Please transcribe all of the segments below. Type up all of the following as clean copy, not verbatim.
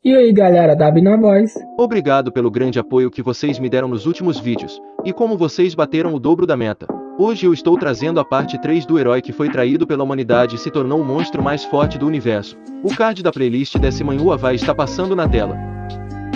E aí galera, Dabi na voz. Obrigado pelo grande apoio que vocês me deram nos últimos vídeos, e como vocês bateram o dobro da meta. Hoje eu estou trazendo a parte 3 do herói que foi traído pela humanidade e se tornou o monstro mais forte do universo. O card da playlist desse manhua vai estar passando na tela.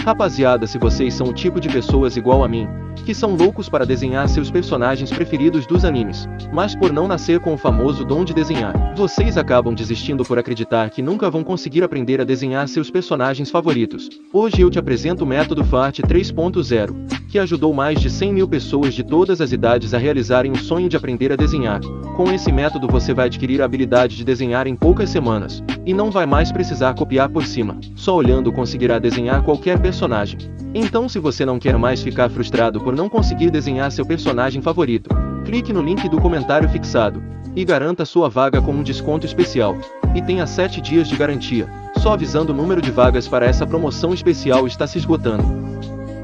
Rapaziada, se vocês são o tipo de pessoas igual a mim, que são loucos para desenhar seus personagens preferidos dos animes, mas por não nascer com o famoso dom de desenhar, vocês acabam desistindo por acreditar que nunca vão conseguir aprender a desenhar seus personagens favoritos. Hoje eu te apresento o método FART 3.0, que ajudou mais de 100 mil pessoas de todas as idades a realizarem o sonho de aprender a desenhar. Com esse método você vai adquirir a habilidade de desenhar em poucas semanas, e não vai mais precisar copiar por cima, só olhando conseguirá desenhar qualquer personagem. Então, se você não quer mais ficar frustrado por não conseguir desenhar seu personagem favorito, clique no link do comentário fixado, e garanta sua vaga com um desconto especial, e tenha 7 dias de garantia. Só avisando, o número de vagas para essa promoção especial está se esgotando.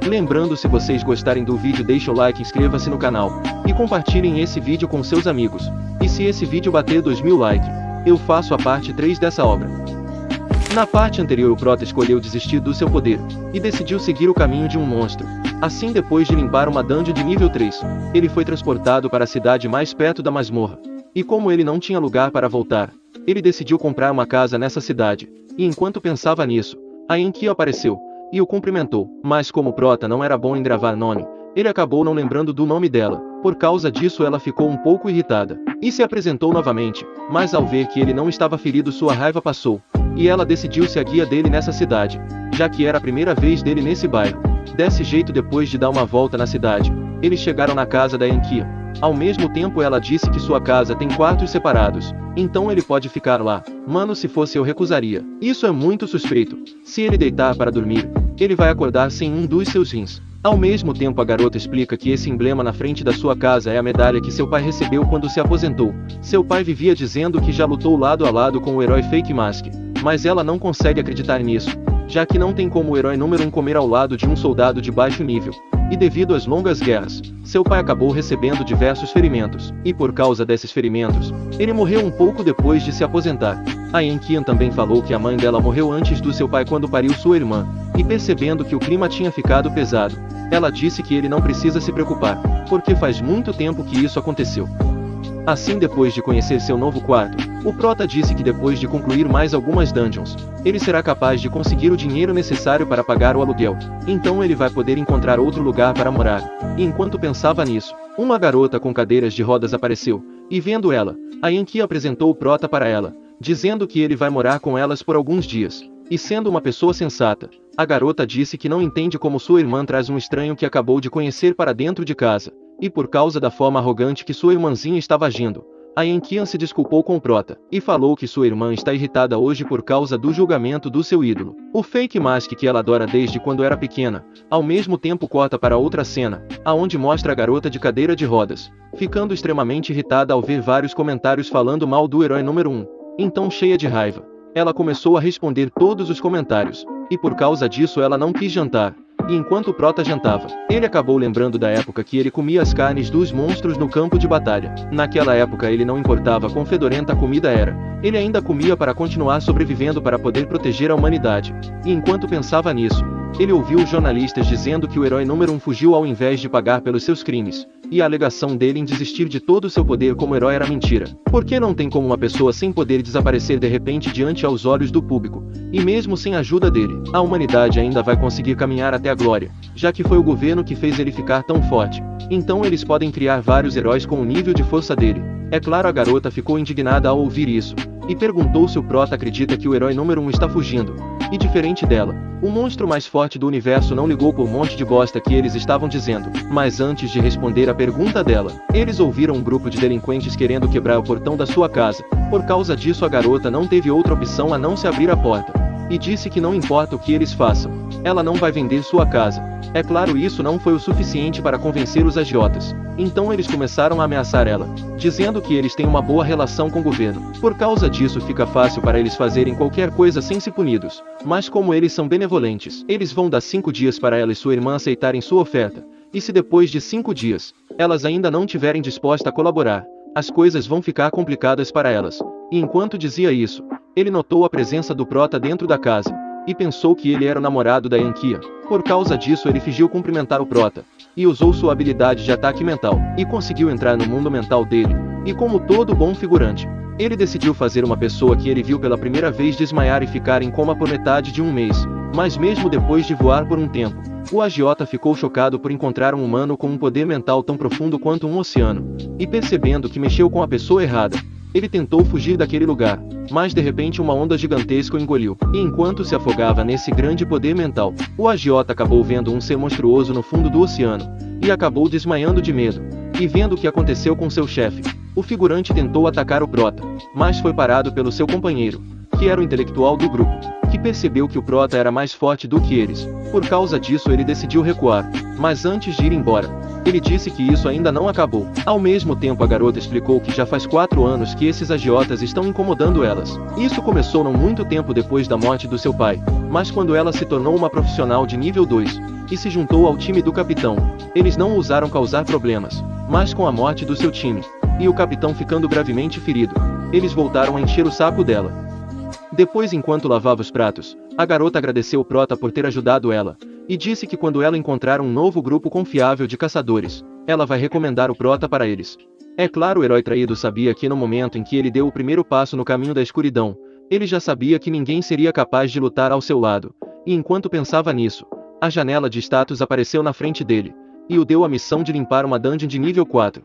Lembrando, se vocês gostarem do vídeo, deixe o like, inscreva-se no canal, e compartilhem esse vídeo com seus amigos. E se esse vídeo bater 2000 likes, eu faço a parte 3 dessa obra. Na parte anterior o Prota escolheu desistir do seu poder, e decidiu seguir o caminho de um monstro. Assim, depois de limpar uma dungeon de nível 3, ele foi transportado para a cidade mais perto da masmorra. E como ele não tinha lugar para voltar, ele decidiu comprar uma casa nessa cidade. E enquanto pensava nisso, a Enki apareceu, e o cumprimentou. Mas como o Prota não era bom em gravar nome, ele acabou não lembrando do nome dela. Por causa disso ela ficou um pouco irritada, e se apresentou novamente, mas ao ver que ele não estava ferido, sua raiva passou, e ela decidiu ser a guia dele nessa cidade, já que era a primeira vez dele nesse bairro. Desse jeito, depois de dar uma volta na cidade, eles chegaram na casa da Enki. Ao mesmo tempo ela disse que sua casa tem quartos separados, então ele pode ficar lá. Mano, se fosse eu recusaria. Isso é muito suspeito. Se ele deitar para dormir, ele vai acordar sem um dos seus rins. Ao mesmo tempo a garota explica que esse emblema na frente da sua casa é a medalha que seu pai recebeu quando se aposentou. Seu pai vivia dizendo que já lutou lado a lado com o herói Fake Mask, mas ela não consegue acreditar nisso, já que não tem como o herói número 1 comer ao lado de um soldado de baixo nível. E devido às longas guerras, seu pai acabou recebendo diversos ferimentos, e por causa desses ferimentos, ele morreu um pouco depois de se aposentar. A Enkian também falou que a mãe dela morreu antes do seu pai quando pariu sua irmã, e percebendo que o clima tinha ficado pesado, ela disse que ele não precisa se preocupar, porque faz muito tempo que isso aconteceu. Assim, depois de conhecer seu novo quarto, o Prota disse que depois de concluir mais algumas dungeons, ele será capaz de conseguir o dinheiro necessário para pagar o aluguel, então ele vai poder encontrar outro lugar para morar. E enquanto pensava nisso, uma garota com cadeiras de rodas apareceu, e vendo ela, a Enki apresentou o Prota para ela, dizendo que ele vai morar com elas por alguns dias. E sendo uma pessoa sensata, a garota disse que não entende como sua irmã traz um estranho que acabou de conhecer para dentro de casa, e por causa da forma arrogante que sua irmãzinha estava agindo, a Enkian se desculpou com o Prota, e falou que sua irmã está irritada hoje por causa do julgamento do seu ídolo, o Fake Mask, que ela adora desde quando era pequena. Ao mesmo tempo corta para outra cena, aonde mostra a garota de cadeira de rodas, ficando extremamente irritada ao ver vários comentários falando mal do herói número 1. Então, cheia de raiva, ela começou a responder todos os comentários, e por causa disso ela não quis jantar. E enquanto o Prota jantava, ele acabou lembrando da época que ele comia as carnes dos monstros no campo de batalha. Naquela época ele não importava quão fedorenta a comida era, ele ainda comia para continuar sobrevivendo para poder proteger a humanidade. E enquanto pensava nisso, ele ouviu os jornalistas dizendo que o herói número 1 fugiu ao invés de pagar pelos seus crimes, e a alegação dele em desistir de todo o seu poder como herói era mentira. Porque não tem como uma pessoa sem poder desaparecer de repente diante aos olhos do público, e mesmo sem a ajuda dele, a humanidade ainda vai conseguir caminhar até a glória, já que foi o governo que fez ele ficar tão forte. Então eles podem criar vários heróis com o nível de força dele. É claro, a garota ficou indignada ao ouvir isso, e perguntou se o Prota acredita que o herói número 1 está fugindo. E diferente dela, o monstro mais forte do universo não ligou por um monte de bosta que eles estavam dizendo. Mas antes de responder a pergunta dela, eles ouviram um grupo de delinquentes querendo quebrar o portão da sua casa. Por causa disso a garota não teve outra opção a não se abrir a porta, e disse que não importa o que eles façam, ela não vai vender sua casa. É claro, isso não foi o suficiente para convencer os agiotas. Então eles começaram a ameaçar ela, dizendo que eles têm uma boa relação com o governo. Por causa disso fica fácil para eles fazerem qualquer coisa sem ser punidos. Mas como eles são benevolentes, eles vão dar 5 dias para ela e sua irmã aceitarem sua oferta. E se depois de 5 dias, elas ainda não tiverem disposta a colaborar, as coisas vão ficar complicadas para elas. E enquanto dizia isso, ele notou a presença do Prota dentro da casa, e pensou que ele era o namorado da Yankia. Por causa disso ele fingiu cumprimentar o Prota, e usou sua habilidade de ataque mental, e conseguiu entrar no mundo mental dele, e como todo bom figurante, ele decidiu fazer uma pessoa que ele viu pela primeira vez desmaiar e ficar em coma por metade de um mês, mas mesmo depois de voar por um tempo, o agiota ficou chocado por encontrar um humano com um poder mental tão profundo quanto um oceano, e percebendo que mexeu com a pessoa errada, ele tentou fugir daquele lugar, mas de repente uma onda gigantesca o engoliu, e enquanto se afogava nesse grande poder mental, o agiota acabou vendo um ser monstruoso no fundo do oceano, e acabou desmaiando de medo, e vendo o que aconteceu com seu chefe, o figurante tentou atacar o Prota, mas foi parado pelo seu companheiro, que era o intelectual do grupo, que percebeu que o Prota era mais forte do que eles. Por causa disso ele decidiu recuar, mas antes de ir embora, ele disse que isso ainda não acabou. Ao mesmo tempo a garota explicou que já faz 4 anos que esses agiotas estão incomodando elas. Isso começou não muito tempo depois da morte do seu pai, mas quando ela se tornou uma profissional de nível 2, e se juntou ao time do capitão, eles não ousaram causar problemas, mas com a morte do seu time, e o capitão ficando gravemente ferido, eles voltaram a encher o saco dela. Depois, enquanto lavava os pratos, a garota agradeceu o Prota por ter ajudado ela, e disse que quando ela encontrar um novo grupo confiável de caçadores, ela vai recomendar o Prota para eles. É claro, o herói traído sabia que no momento em que ele deu o primeiro passo no caminho da escuridão, ele já sabia que ninguém seria capaz de lutar ao seu lado, e enquanto pensava nisso, a janela de status apareceu na frente dele, e o deu a missão de limpar uma dungeon de nível 4.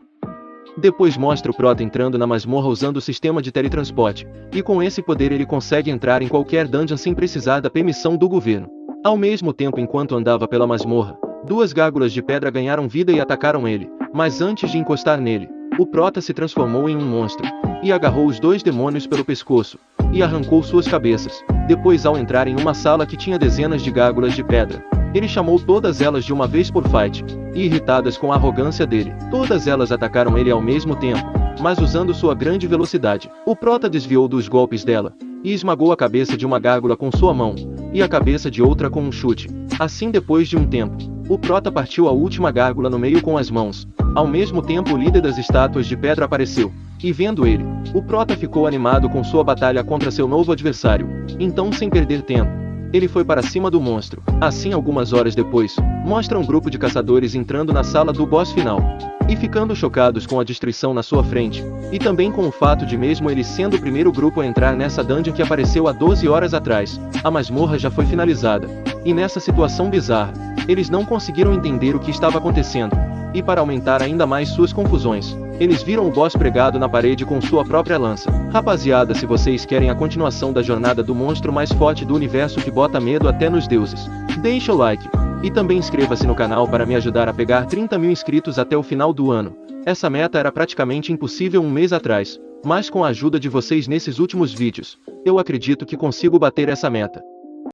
Depois mostra o Prota entrando na masmorra usando o sistema de teletransporte, e com esse poder ele consegue entrar em qualquer dungeon sem precisar da permissão do governo. Ao mesmo tempo, enquanto andava pela masmorra, 2 gárgulas de pedra ganharam vida e atacaram ele, mas antes de encostar nele, o Prota se transformou em um monstro, e agarrou os 2 demônios pelo pescoço, e arrancou suas cabeças. Depois, ao entrar em uma sala que tinha dezenas de gárgulas de pedra, ele chamou todas elas de uma vez por fight, e irritadas com a arrogância dele, todas elas atacaram ele ao mesmo tempo, mas usando sua grande velocidade. O Prota desviou dos golpes dela, e esmagou a cabeça de uma gárgula com sua mão, e a cabeça de outra com um chute. Assim, depois de um tempo, o Prota partiu a última gárgula no meio com as mãos. Ao mesmo tempo, o líder das estátuas de pedra apareceu, e vendo ele, o Prota ficou animado com sua batalha contra seu novo adversário. Então, sem perder tempo, ele foi para cima do monstro. Assim, algumas horas depois, mostra um grupo de caçadores entrando na sala do boss final, e ficando chocados com a destruição na sua frente, e também com o fato de, mesmo eles sendo o primeiro grupo a entrar nessa dungeon que apareceu há 12 horas atrás, a masmorra já foi finalizada. E nessa situação bizarra, eles não conseguiram entender o que estava acontecendo, e para aumentar ainda mais suas confusões, eles viram o boss pregado na parede com sua própria lança. Rapaziada, se vocês querem a continuação da jornada do monstro mais forte do universo que bota medo até nos deuses, deixa o like, e também inscreva-se no canal para me ajudar a pegar 30 mil inscritos até o final do ano. Essa meta era praticamente impossível um mês atrás, mas com a ajuda de vocês nesses últimos vídeos, eu acredito que consigo bater essa meta.